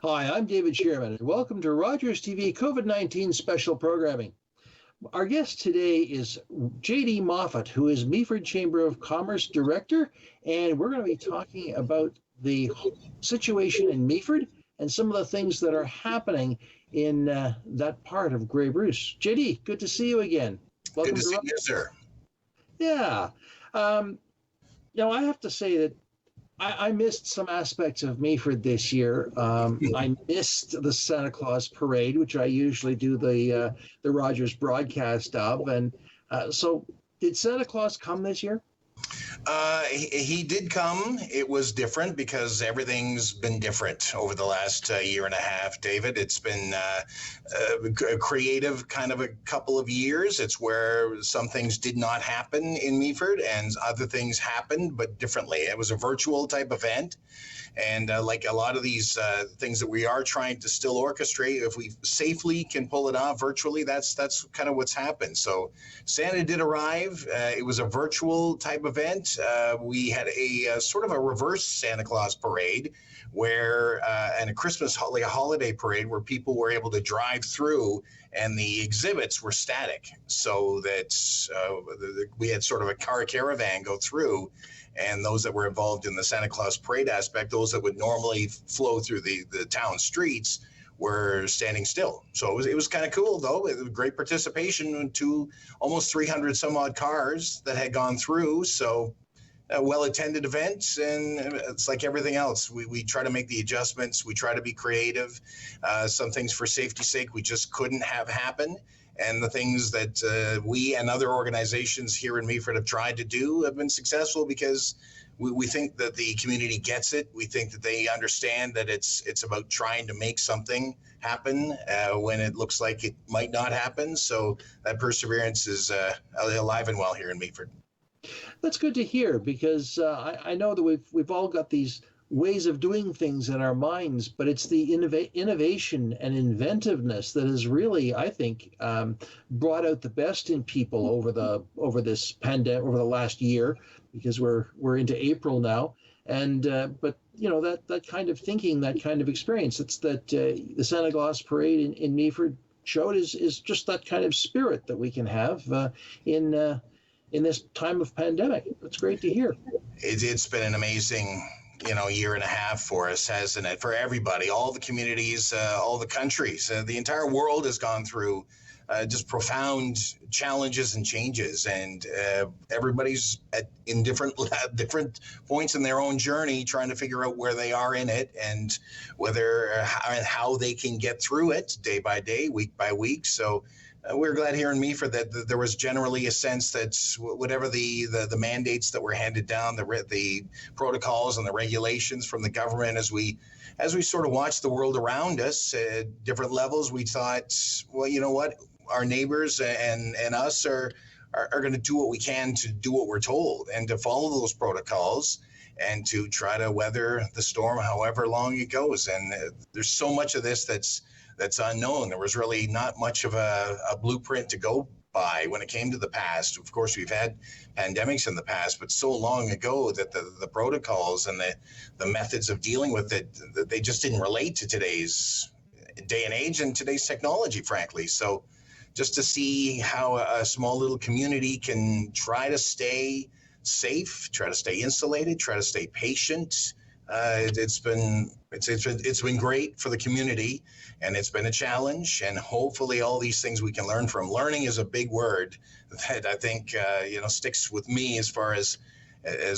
Hi, I'm David Shearman, and welcome to Rogers TV COVID-19 special programming. Our guest today is JD Moffat, who is Meaford Chamber of Commerce Director, and we're going to be talking about the situation in Meaford and some of the things that are happening in that part of Grey Bruce. JD, good to see you again. Welcome good to see you, sir. Yeah. I have to say that I missed some aspects of Meaford this year. I missed the Santa Claus parade, which I usually do the Rogers broadcast of. And so did Santa Claus come this year? He did come. It was different because everything's been different over the last year and a half, David. It's been a creative kind of a couple of years. It's where some things did not happen in Meaford and other things happened, but differently. It was a virtual type event. And like a lot of these things that we are trying to still orchestrate, if we safely can pull it off virtually, that's kind of what's happened. So Santa did arrive. It was a virtual type event. We had a sort of a reverse Santa Claus parade and a Christmas holiday parade where people were able to drive through and the exhibits were static, so that we had sort of a car caravan go through, and those that were involved in the Santa Claus parade aspect, those that would normally flow through the town streets, were standing still. So it was kind of cool, though. It was great participation to almost 300 some odd cars that had gone through. So a well-attended event, and it's like everything else. We try to make the adjustments. We try to be creative. Some things for safety's sake we just couldn't have happen. And the things that we and other organizations here in Meaford have tried to do have been successful because we think that the community gets it. We think that they understand that it's about trying to make something happen when it looks like it might not happen. So that perseverance is alive and well here in Meaford. That's good to hear, because I know that we've all got these ways of doing things in our minds, but it's the innovation and inventiveness that has really, I think, brought out the best in people over this pandemic, over the last year, because we're into April now. And but that kind of thinking, that kind of experience, it's that the Santa Claus parade in Meaford showed is just that kind of spirit that we can have in this time of pandemic. It's great to hear. It's been an amazing, year and a half for us, hasn't it? For everybody, all the communities, all the countries, the entire world has gone through just profound challenges and changes, and everybody's in different points in their own journey, trying to figure out where they are in it and how they can get through it day by day, week by week. So we're glad here in Meaford that there was generally a sense that whatever the mandates that were handed down, the protocols and the regulations from the government, as we sort of watched the world around us at different levels, we thought, well, you know what, our neighbors and us are going to do what we can to do what we're told and to follow those protocols and to try to weather the storm however long it goes. And there's so much of this that's unknown. There was really not much of a blueprint to go by when it came to the past. Of course, we've had pandemics in the past, but so long ago that the protocols and the methods of dealing with it, they just didn't relate to today's day and age and today's technology, frankly. So just to see how a small little community can try to stay safe, try to stay insulated, try to stay patient, it's been great for the community, and it's been a challenge. And hopefully, all these things we can learn from. Learning is a big word that I think sticks with me as far as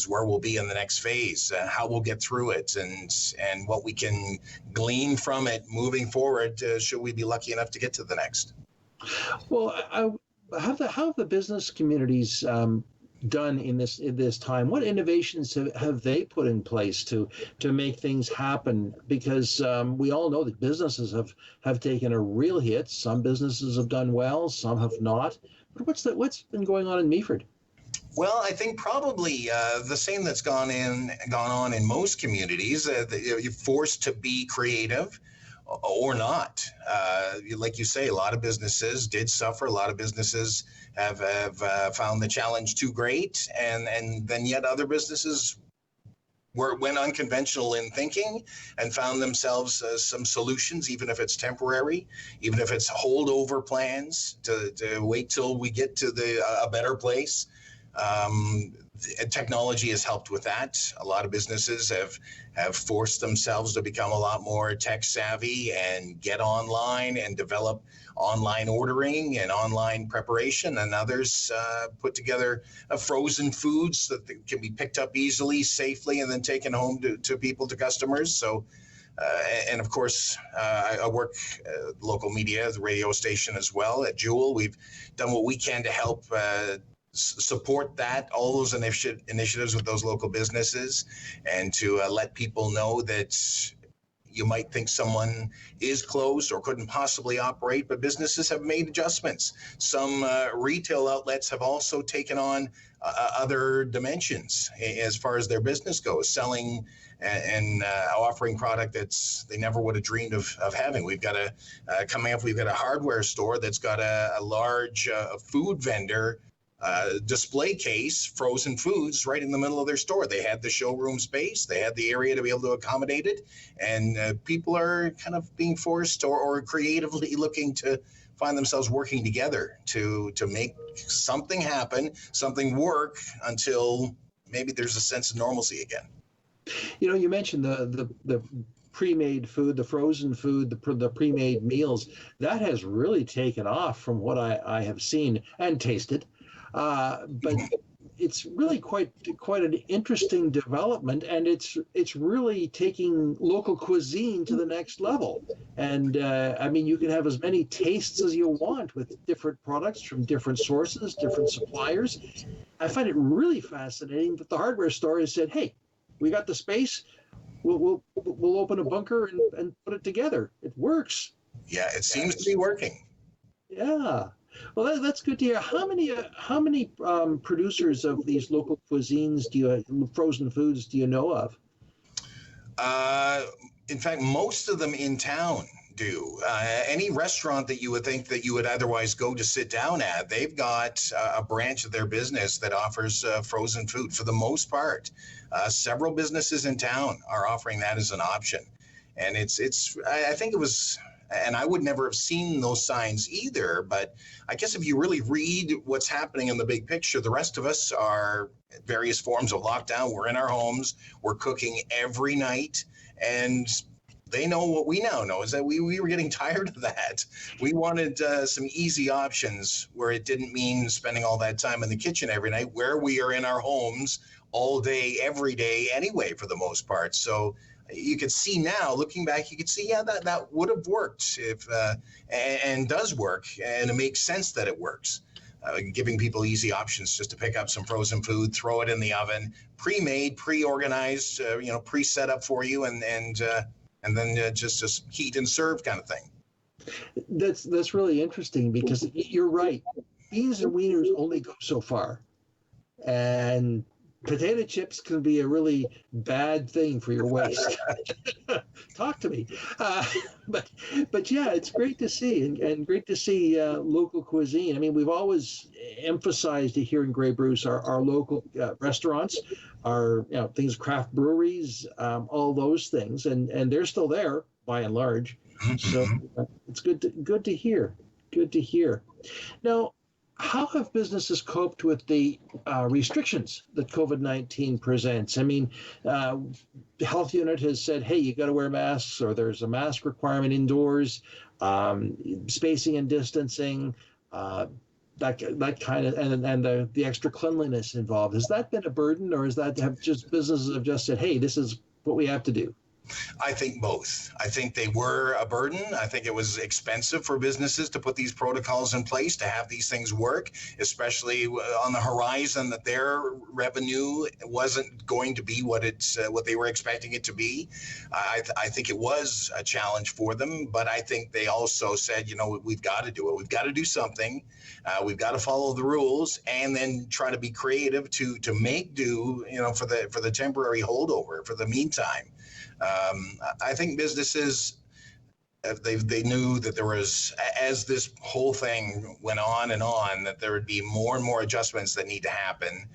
where we'll be in the next phase, how we'll get through it, and what we can glean from it moving forward. Should we be lucky enough to get to the next? Well, how have the business communities done in this time? What innovations have they put in place to make things happen? Because we all know that businesses have taken a real hit. Some businesses have done well, some have not. But what's been going on in Meaford? Well, I think probably the same that's gone on in most communities. You're forced to be creative or not. Like you say, a lot of businesses did suffer. A lot of businesses have found the challenge too great, and then yet other businesses went unconventional in thinking and found themselves some solutions, even if it's temporary, even if it's holdover plans to wait till we get to a better place. Technology has helped with that. A lot of businesses have forced themselves to become a lot more tech savvy and get online and develop online ordering and online preparation, and others put together frozen foods that can be picked up easily, safely, and then taken home to people, to customers. So and of course, I work local media, the radio station as well at Jewel. We've done what we can to help support all those initiatives with those local businesses, and to let people know that you might think someone is closed or couldn't possibly operate, but businesses have made adjustments. Some retail outlets have also taken on other dimensions as far as their business goes, selling and offering product that's they never would have dreamed of having. We've got we've got a hardware store that's got a large food vendor display case, frozen foods, right in the middle of their store. They had the showroom space, they had the area to be able to accommodate it, and people are kind of being forced or creatively looking to find themselves working together to make something happen, something work until maybe there's a sense of normalcy again. You know, you mentioned the pre-made food, the frozen food, the pre-made meals. That has really taken off from what I have seen and tasted. But it's really quite an interesting development, and it's really taking local cuisine to the next level. And I mean, you can have as many tastes as you want with different products from different sources, different suppliers. I find it really fascinating that the hardware store has said, "Hey, we got the space. We'll open a bunker and put it together. It works." Yeah, it seems to be working. Yeah. Well, that's good to hear. How many producers of these local cuisines frozen foods do you know of? In fact, most of them in town do. Any restaurant that you would think that you would otherwise go to sit down at, they've got a branch of their business that offers frozen food for the most part. Several businesses in town are offering that as an option. And I think it was, and I would never have seen those signs either, but I guess if you really read what's happening in the big picture, the rest of us are various forms of lockdown. We're in our homes, we're cooking every night, and they know what we now know is that we were getting tired of that. We wanted some easy options where it didn't mean spending all that time in the kitchen every night, where we are in our homes all day, every day anyway, for the most part. So you could see now, looking back, you could see, yeah, that would have worked and does work, and it makes sense that it works. Giving people easy options just to pick up some frozen food, throw it in the oven, pre-made, pre-organized, pre-set up for you, and then just heat and serve kind of thing. That's really interesting, because you're right. Beans and wieners only go so far, and potato chips can be a really bad thing for your waist. Talk to me. But yeah, it's great to see, and great to see local cuisine. I mean, we've always emphasized here in Grey Bruce our local restaurants, our things, craft breweries, all those things, and they're still there by and large. So it's good to hear. Good to hear. Now, how have businesses coped with the restrictions that COVID-19 presents? I mean, the health unit has said, hey, you got to wear masks, or there's a mask requirement indoors, spacing and distancing, that kind of, and the extra cleanliness involved. Has that been a burden, or businesses have just said, hey, this is what we have to do? I think both. I think they were a burden. I think it was expensive for businesses to put these protocols in place, to have these things work, especially on the horizon that their revenue wasn't going to be what they were expecting it to be. I think it was a challenge for them, but I think they also said, we've got to do it. We've got to do something. We've got to follow the rules, and then try to be creative to make do, for the temporary holdover, for the meantime. I think businesses, they knew that there was, as this whole thing went on and on, that there would be more and more adjustments that need to happen.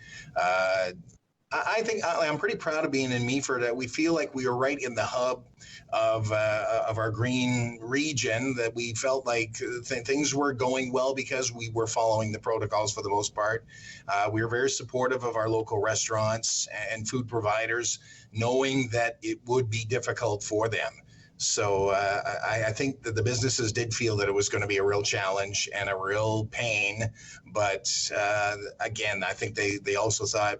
I think I'm pretty proud of being in Meaford. We feel like we were right in the hub of our green region. That we felt like things were going well because we were following the protocols for the most part. We were very supportive of our local restaurants and food providers, knowing that it would be difficult for them. So I think that the businesses did feel that it was going to be a real challenge and a real pain. But again, I think they also thought,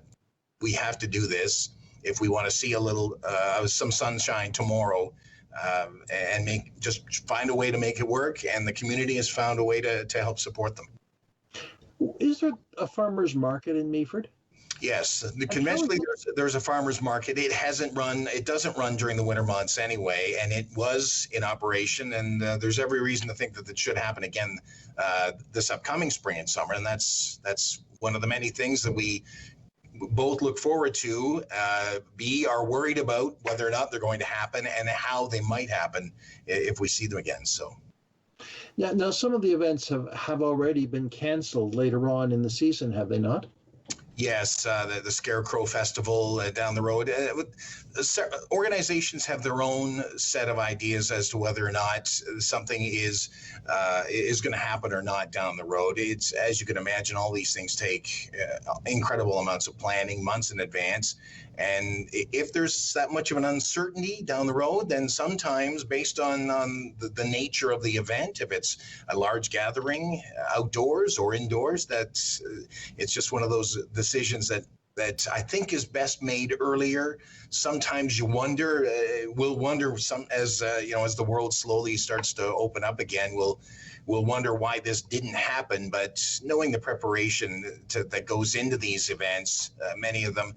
we have to do this if we want to see a little some sunshine tomorrow, and just find a way to make it work. And the community has found a way to help support them. Is there a farmer's market in Meaford? Yes, conventionally there's a farmer's market. It doesn't run during the winter months anyway, and it was in operation. And there's every reason to think that it should happen again this upcoming spring and summer. And that's one of the many things that we both look forward to, are worried about whether or not they're going to happen and how they might happen if we see them again. So, yeah. Now, some of the events have already been canceled later on in the season, have they not? Yes, the Scarecrow Festival down the road. Organizations have their own set of ideas as to whether or not something is going to happen or not down the road. It's, as you can imagine, all these things take incredible amounts of planning, months in advance. And if there's that much of an uncertainty down the road, then sometimes based on the nature of the event, if it's a large gathering outdoors or indoors, it's just one of those decisions that I think is best made earlier. Sometimes you wonder, we'll wonder as the world slowly starts to open up again, we'll wonder why this didn't happen. But knowing the preparation that goes into these events, many of them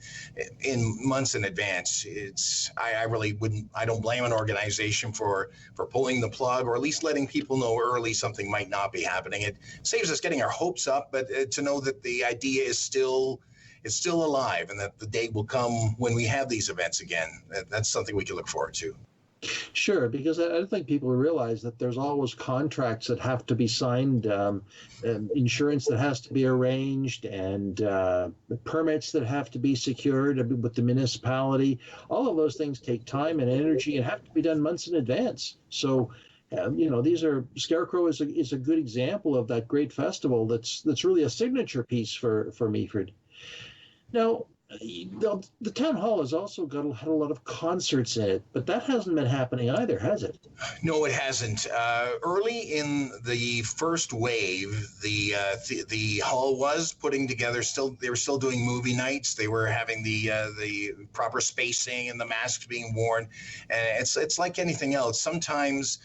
in months in advance, I don't blame an organization for pulling the plug, or at least letting people know early something might not be happening. It saves us getting our hopes up, but to know that the idea is still alive, and that the day will come when we have these events again. That's something we can look forward to. Sure, because I don't think people realize that there's always contracts that have to be signed, insurance that has to be arranged, and permits that have to be secured with the municipality. All of those things take time and energy and have to be done months in advance. So, Scarecrow is a good example of that great festival that's really a signature piece for Meaford. Now, the town hall has also had a lot of concerts in it, but that hasn't been happening either, has it? No, it hasn't. Early in the first wave, the hall was putting together. They were still doing movie nights. They were having the proper spacing and the masks being worn. And it's like anything else. Sometimes,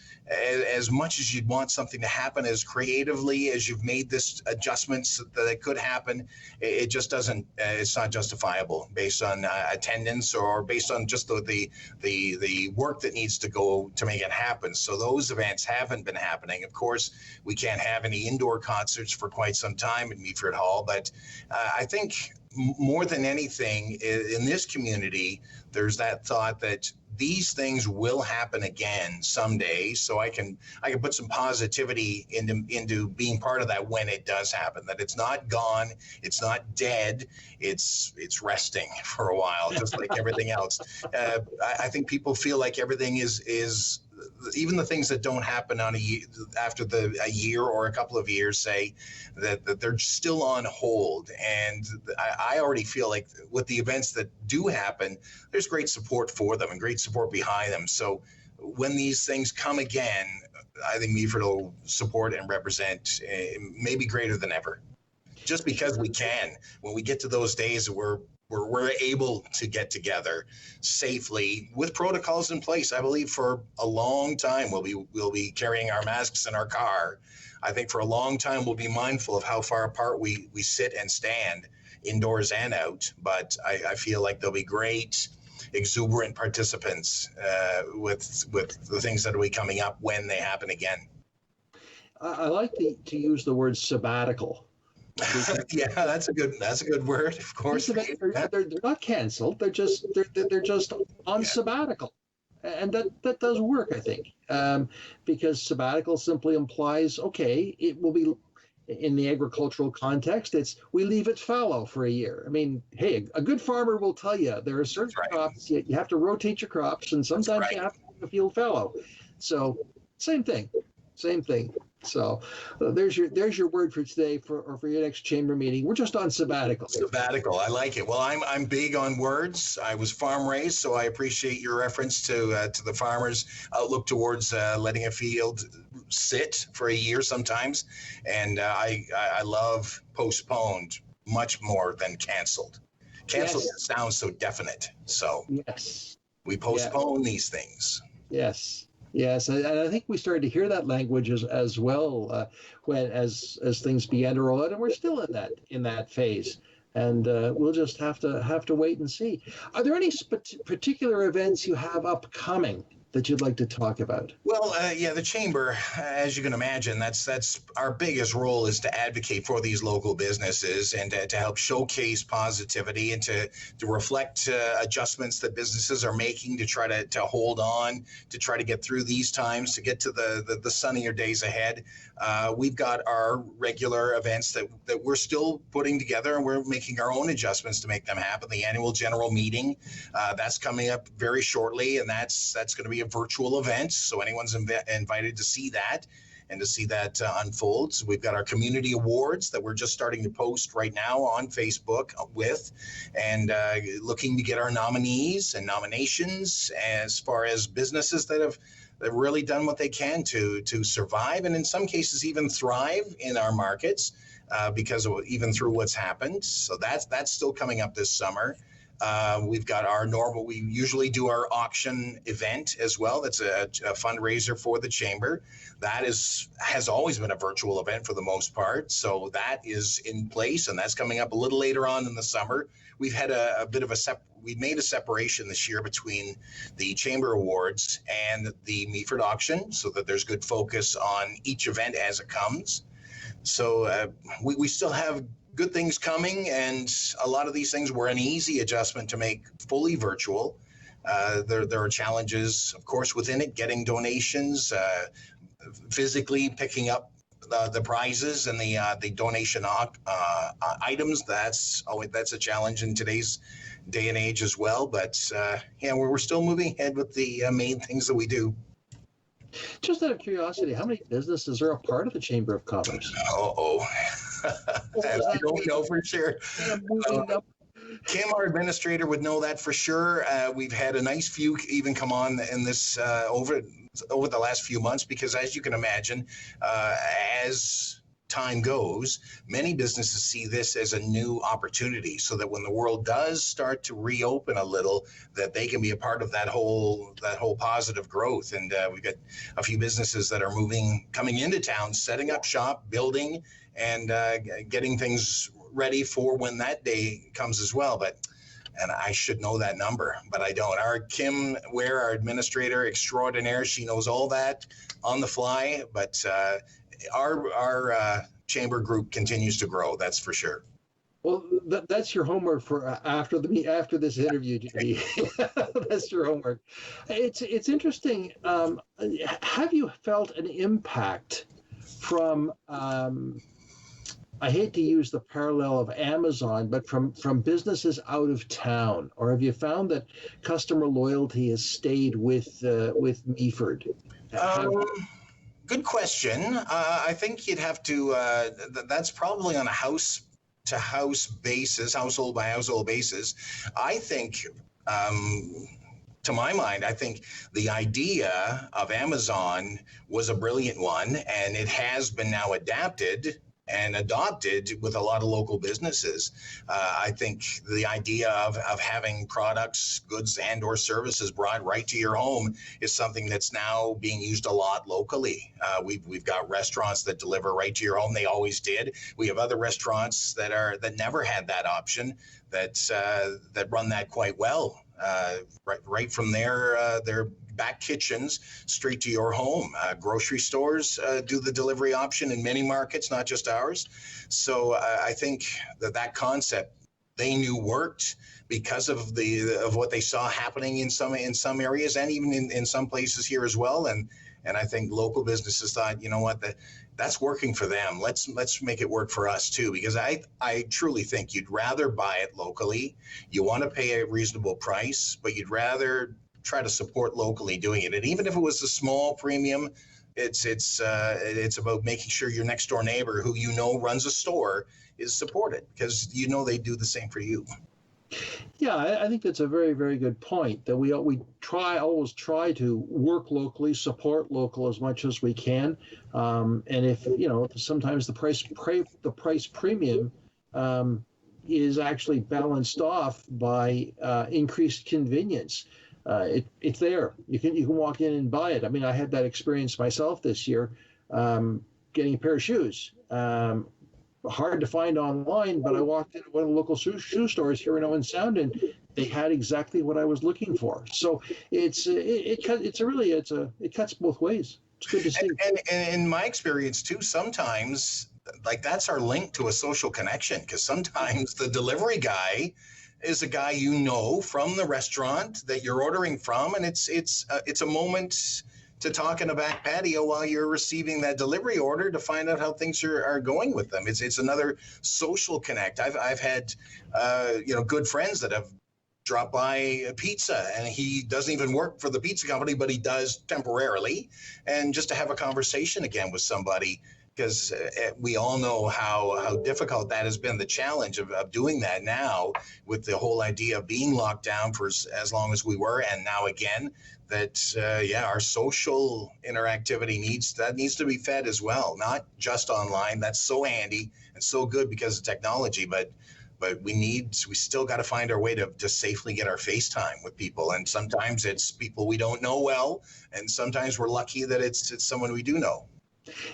as much as you'd want something to happen, as creatively as you've made this adjustments that it could happen, it just doesn't. It's not justifiable based on attendance, or based on just the work that needs to go to make it happen. So those events haven't been happening. Of course, we can't have any indoor concerts for quite some time at Meaford Hall, but I think more than anything in this community, there's that thought that these things will happen again someday. So I can put some positivity into being part of that when it does happen, that it's not gone, it's not dead, it's resting for a while, just like everything else. I think people feel like everything is even the things that don't happen after a year or a couple of years, say that they're still on hold. And I already feel like with the events that do happen, there's great support for them and great support behind them. So when these things come again, I think Meaford will support and represent maybe greater than ever, just because we can. When we get to those days where we're able to get together safely with protocols in place, I believe for a long time we'll be carrying our masks in our car. I think for a long time we'll be mindful of how far apart we sit and stand indoors and out. But I feel like there'll be great exuberant participants with the things that will be coming up when they happen again. I like to use the word sabbatical. Yeah, that's a good word. Of course, they're not canceled. They're just on sabbatical, and that does work, I think, because sabbatical simply implies, okay, it will be in the agricultural context, it's we leave it fallow for a year. I mean, hey, a good farmer will tell you there are certain crops you have to rotate your crops, and sometimes you have to leave the field fallow. So same thing. So there's your word for today for your next chamber meeting. We're just on sabbatical. Sabbatical, I like it. Well, I'm big on words. I was farm raised, so I appreciate your reference to the farmers' outlook towards letting a field sit for a year sometimes, and I love postponed much more than canceled. Canceled sounds so definite. So we postpone these things. Yes, and I think we started to hear that language as well when as things began to roll out, and we're still in that phase, and we'll just have to wait and see. Are there any particular events you have upcoming that you'd like to talk about? Well, the chamber, as you can imagine, that's our biggest role is to advocate for these local businesses and to help showcase positivity and to reflect adjustments that businesses are making to try to hold on, to try to get through these times, to get to the sunnier days ahead. We've got our regular events that we're still putting together, and we're making our own adjustments to make them happen. The annual general meeting, that's coming up very shortly, and that's going to be a virtual event, so anyone's invited to see that and to see that unfold. So we've got our community awards that we're just starting to post right now on Facebook and looking to get our nominees and nominations as far as businesses that have really done what they can to survive and in some cases even thrive in our markets because of even through what's happened. So that's still coming up this summer. We've got we usually do our auction event as well. That's a fundraiser for the chamber. That has always been a virtual event for the most part. So that is in place, and that's coming up a little later on in the summer. We've had a bit of we've made a separation this year between the chamber awards and the Meaford auction so that there's good focus on each event as it comes. So we still have good things coming, and a lot of these things were an easy adjustment to make fully virtual. There are challenges, of course, within it, getting donations, physically picking up the prizes and the donation items. That's a challenge in today's day and age as well. But we're still moving ahead with the main things that we do. Just out of curiosity, how many businesses are a part of the Chamber of Commerce? I don't know for sure. Kim, our administrator, would know that for sure. We've had a nice few even come on in this over the last few months because, as you can imagine, as time goes, many businesses see this as a new opportunity so that when the world does start to reopen a little, that they can be a part of that whole positive growth. And we've got a few businesses that are coming into town, setting up shop, building, and getting things ready for when that day comes as well. And I should know that number, but I don't. Our Kim Ware, our administrator extraordinaire, she knows all that on the fly, but our chamber group continues to grow, that's for sure. Well, that's your homework for after this interview, JD. That's your homework. It's interesting. Have you felt an impact from I hate to use the parallel of Amazon, but from businesses out of town, or have you found that customer loyalty has stayed with Meaford? Good question. I think you'd have to. That's probably on a house-to-house basis, household by household basis. I think. To my mind, I think the idea of Amazon was a brilliant one, and it has been now adapted and adopted with a lot of local businesses. I think the idea of having products, goods, and or services brought right to your home is something that's now being used a lot locally. We've got restaurants that deliver right to your home. They always did. We have other restaurants that never had that option that run that quite well. Right from their back kitchens straight to your home. Grocery stores do the delivery option in many markets, not just ours. So I think that concept they knew worked because of what they saw happening in some areas and even in some places here as well. And And I think local businesses thought, you know what, that's working for them. Let's make it work for us too, because I truly think you'd rather buy it locally. You want to pay a reasonable price, but you'd rather try to support locally doing it. And even if it was a small premium, it's about making sure your next door neighbor who you know runs a store is supported, because you know they do the same for you. Yeah, I think that's a very, very good point, that we always try to work locally, support local as much as we can. And if, sometimes the price premium is actually balanced off by increased convenience. It's there. You can walk in and buy it. I mean, I had that experience myself this year, getting a pair of shoes. Hard to find online, but I walked into one of the local shoe stores here in Owen Sound, and they had exactly what I was looking for. So it cuts both ways. It's good to see. And in my experience too, sometimes like that's our link to a social connection, because sometimes the delivery guy is a guy you know from the restaurant that you're ordering from, and it's a moment to talk in a back patio while you're receiving that delivery order to find out how things are going with them. It's another social connect. I've had good friends that have dropped by a pizza, and he doesn't even work for the pizza company, but he does temporarily, and just to have a conversation again with somebody, because we all know how difficult that has been, the challenge of doing that now with the whole idea of being locked down for as long as we were, and now again, that our social interactivity needs to be fed as well, not just online. That's so handy and so good because of technology, but we still got to find our way to safely get our FaceTime with people, and sometimes it's people we don't know well, and sometimes we're lucky that it's someone we do know.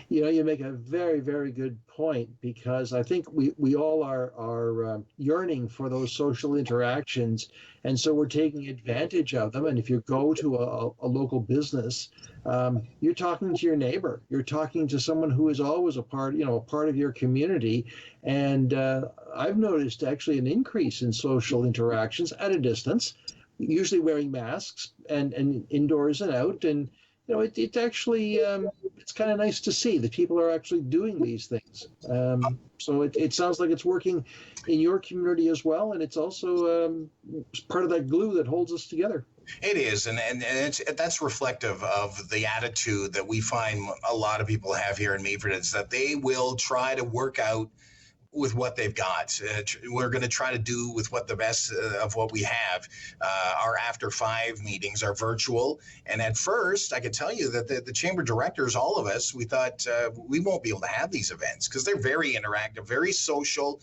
You make a very, very good point, because I think we all are yearning for those social interactions, and so we're taking advantage of them. And if you go to a local business, you're talking to your neighbor, you're talking to someone who is always a part of your community. And I've noticed actually an increase in social interactions at a distance, usually wearing masks and indoors and out. And it actually, it's kind of nice to see that people are actually doing these things. So it sounds like it's working in your community as well, and it's also part of that glue that holds us together. It is, and that's reflective of the attitude that we find a lot of people have here in Meaford, is that they will try to work out with what they've got. We're going to try to do with what the best of what we have. Our After 5 meetings are virtual. And at first, I can tell you that the chamber directors, all of us, we thought we won't be able to have these events because they're very interactive, very social.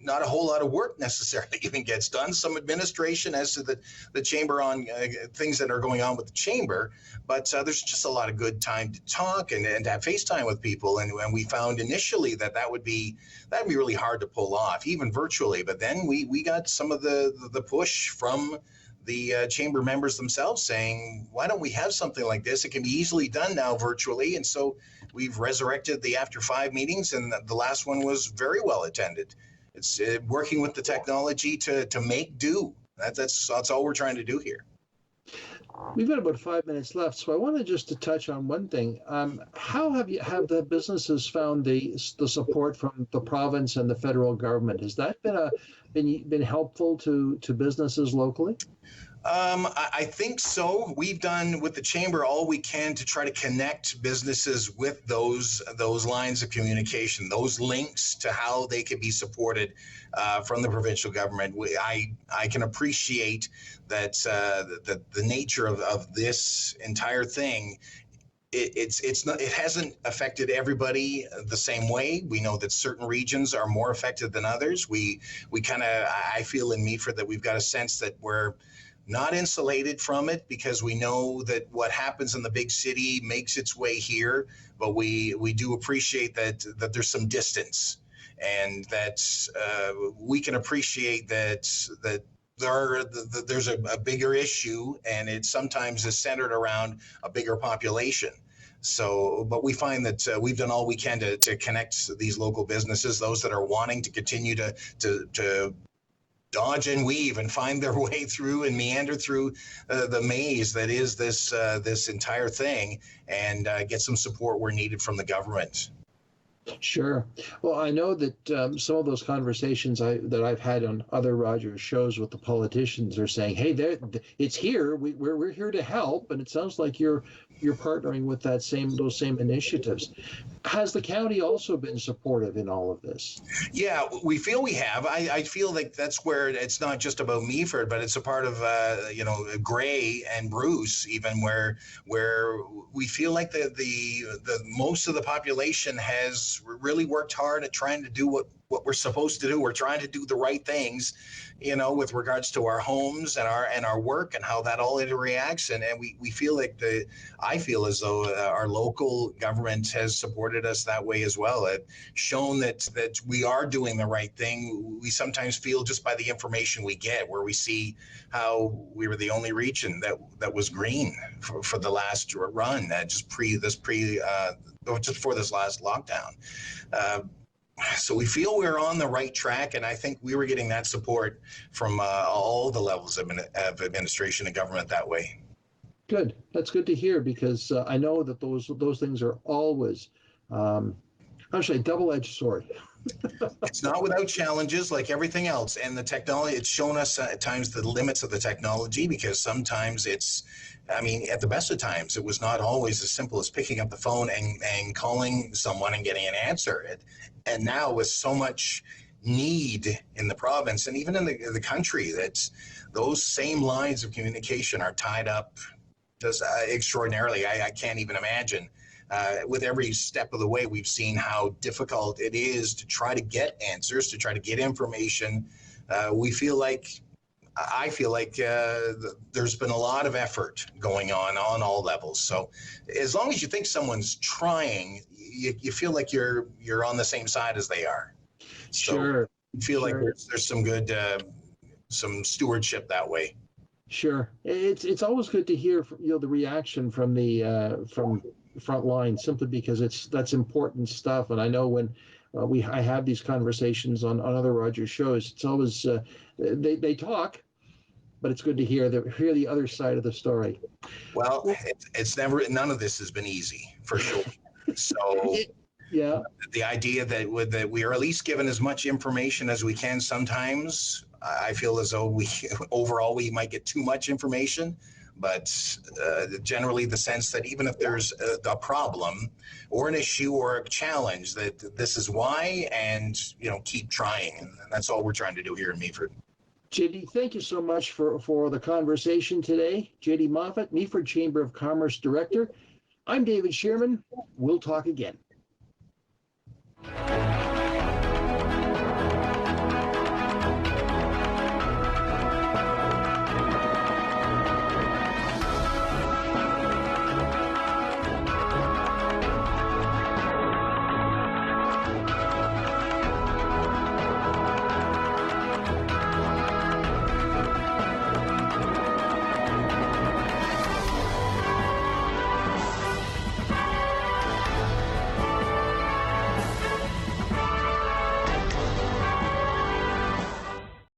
Not a whole lot of work necessarily even gets done. Some administration as to the chamber on things that are going on with the chamber, but there's just a lot of good time to talk and to have FaceTime with people. And we found initially that would be really hard to pull off, even virtually. But then we got some of the push from the chamber members themselves saying, why don't we have something like this? It can be easily done now virtually. And so we've resurrected the After 5 meetings, and the last one was very well attended. It's working with the technology to make do. That's all we're trying to do here. We've got about 5 minutes left, so I wanted just to touch on one thing. How have the businesses found the support from the province and the federal government? Has that been helpful to businesses locally? I think so. We've done with the chamber all we can to try to connect businesses with those lines of communication, those links to how they can be supported from the provincial government. I can appreciate that the nature of this entire thing. It hasn't affected everybody the same way. We know that certain regions are more affected than others. I feel in Meaford that we've got a sense that we're not insulated from it, because we know that what happens in the big city makes its way here, but we do appreciate that there's some distance, and that we can appreciate that there's a bigger issue, and it sometimes is centered around a bigger population. So, but we find that we've done all we can to connect these local businesses, those that are wanting to continue to dodge and weave and find their way through and meander through the maze that is this entire thing, and get some support where needed from the government. Sure. Well, I know that some of those conversations that I've had on other Rogers shows with the politicians are saying, "Hey, it's here. We're here to help," and it sounds like you're partnering with those same initiatives. Has the county also been supportive in all of this? Yeah, we feel we have. I feel like that's where it's not just about Meaford, but it's a part of Gray and Bruce, even where we feel like the most of the population has really worked hard at trying to do what we're supposed to do. We're trying to do the right things, with regards to our homes and our work and how that all interreacts. And we feel like I feel as though our local government has supported us that way as well. It shown that we are doing the right thing. We sometimes feel just by the information we get, where we see how we were the only region that was green for the last run, just before this last lockdown. So we feel we're on the right track, and I think we were getting that support from all the levels of administration and government that way. Good. That's good to hear, because I know that those things are always, actually, a double-edged sword. It's not without challenges, like everything else. And the technology, it's shown us at times the limits of the technology, because sometimes at the best of times, it was not always as simple as picking up the phone and calling someone and getting an answer. And now, with so much need in the province and even in the country, that those same lines of communication are tied up just extraordinarily. I can't even imagine. With every step of the way, we've seen how difficult it is to try to get answers, to try to get information. I feel like there's been a lot of effort going on all levels. So as long as you think someone's trying, you feel like you're on the same side as they are. So Sure. I feel like there's some good some stewardship that way. Sure. It's always good to hear the reaction from the from front line, simply because that's important stuff. And I know when I have these conversations on other Rogers shows, it's always they talk, but it's good to hear the other side of the story. Well, it's none of this has been easy, for sure. So yeah, the idea that we are at least given as much information as we can sometimes, I feel as though overall we might get too much information, but generally the sense that even if there's a problem or an issue or a challenge, that this is why, and keep trying. And that's all we're trying to do here in Meaford. JD, thank you so much for the conversation today. JD Moffat, Meaford Chamber of Commerce Director. I'm David Shearman. We'll talk again.